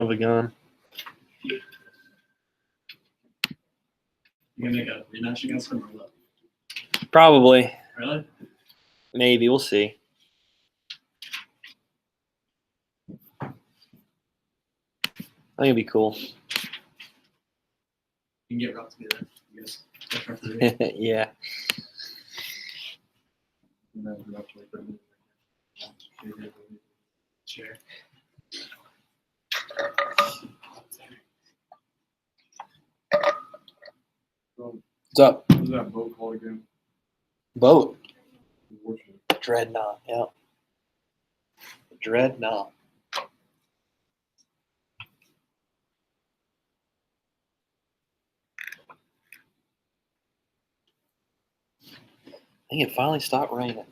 of a gun. You gonna make a rematch against him or what? Probably. Really? Maybe. We'll see. I think it'd be cool. You can get Rupp to be there, I guess. Yeah. Sure. What's up? What was that boat called again? Boat. Warship. Dreadnought. Yeah. Dreadnought. I think it finally stopped raining.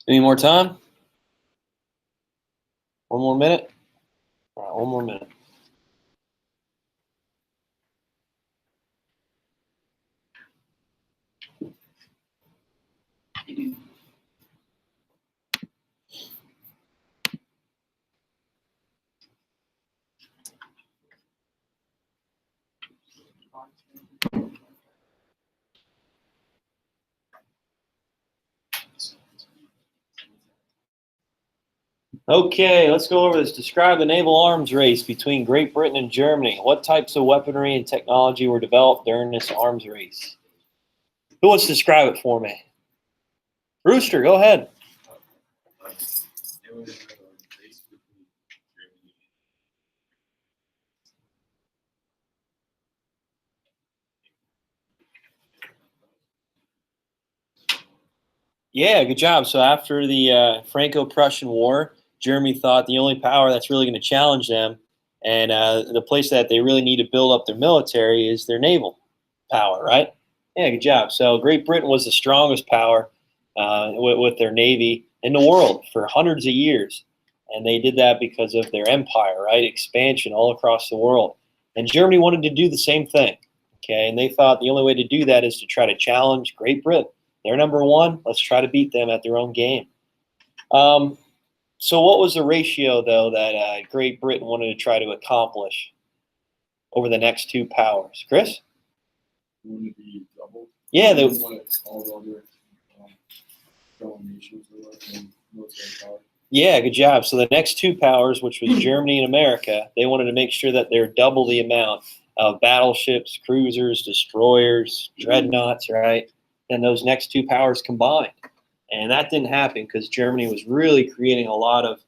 Any more time? One more minute? All right, one more minute. Okay, let's go over this. Describe the naval arms race between Great Britain and Germany. What types of weaponry and technology were developed during this arms race? Who wants to describe it for me? Rooster, go ahead. Yeah, good job. So after the Franco-Prussian War, Germany thought the only power that's really going to challenge them and the place that they really need to build up their military is their naval power, right? Yeah, good job. So Great Britain was the strongest power with their navy in the world for hundreds of years. And they did that because of their empire, right? Expansion all across the world. And Germany wanted to do the same thing, okay? And they thought the only way to do that is to try to challenge Great Britain. They're number one. Let's try to beat them at their own game. So what was the ratio, though, that Great Britain wanted to try to accomplish over the next two powers? Chris? Wouldn't it be double? Yeah. All the other fellow nations are like military power. Yeah, good job. So the next two powers, which was Germany and America, they wanted to make sure that they're double the amount of battleships, cruisers, destroyers, dreadnoughts, right? And those next two powers combined. And that didn't happen because Germany was really creating a lot of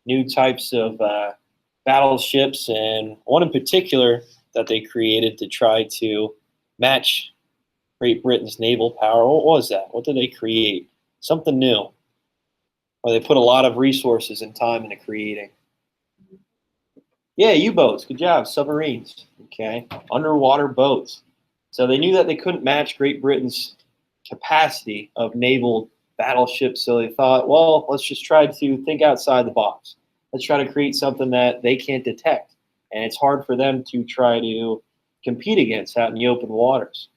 new types of battleships, and one in particular that they created to try to match Great Britain's naval power. What was that? What did they create? Something new. Or they put a lot of resources and time into creating. Yeah, U-boats. Good job. Submarines. Okay. Underwater boats. So they knew that they couldn't match Great Britain's capacity of naval battleships. So they thought, well, let's just try to think outside the box. Let's try to create something that they can't detect. And it's hard for them to try to compete against out in the open waters.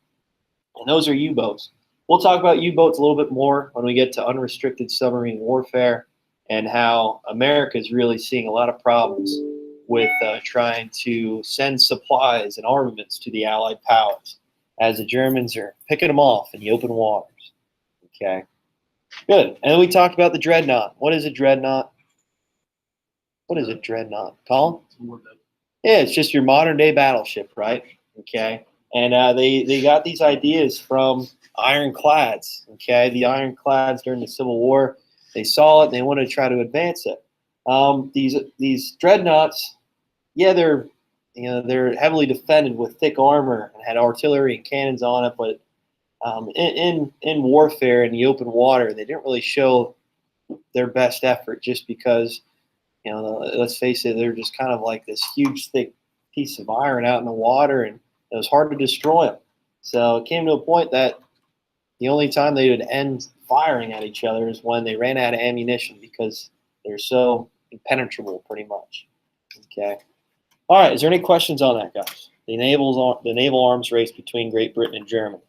And those are U-boats. We'll talk about U-boats a little bit more when we get to unrestricted submarine warfare and how America is really seeing a lot of problems with trying to send supplies and armaments to the Allied powers as the Germans are picking them off in the open waters. Okay, good. And then we talked about the Dreadnought. What is a Dreadnought? What is a Dreadnought? Colin? Yeah, it's just your modern day battleship, right? Okay, and they got these ideas from Ironclads. Okay, the Ironclads during the Civil War, they saw it and they wanted to try to advance it. These dreadnoughts, yeah, they're heavily defended with thick armor and had artillery and cannons on it, but in warfare in the open water, they didn't really show their best effort just because, let's face it, they're just kind of like this huge, thick piece of iron out in the water, and it was hard to destroy them. So it came to a point that the only time they would end firing at each other is when they ran out of ammunition because they're so impenetrable, pretty much. Okay. All right. Is there any questions on that, guys? The naval arms race between Great Britain and Germany.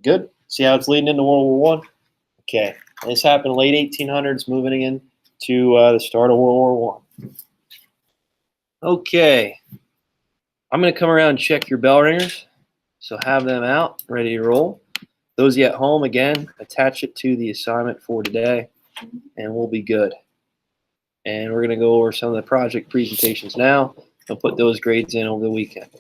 Good. See how it's leading into World War One? Okay. And this happened late 1800s, moving into the start of World War One. Okay. I'm going to come around and check your bell ringers. So have them out, ready to roll. Those of you at home, again, attach it to the assignment for today, and we'll be good. And we're going to go over some of the project presentations now and put those grades in over the weekend.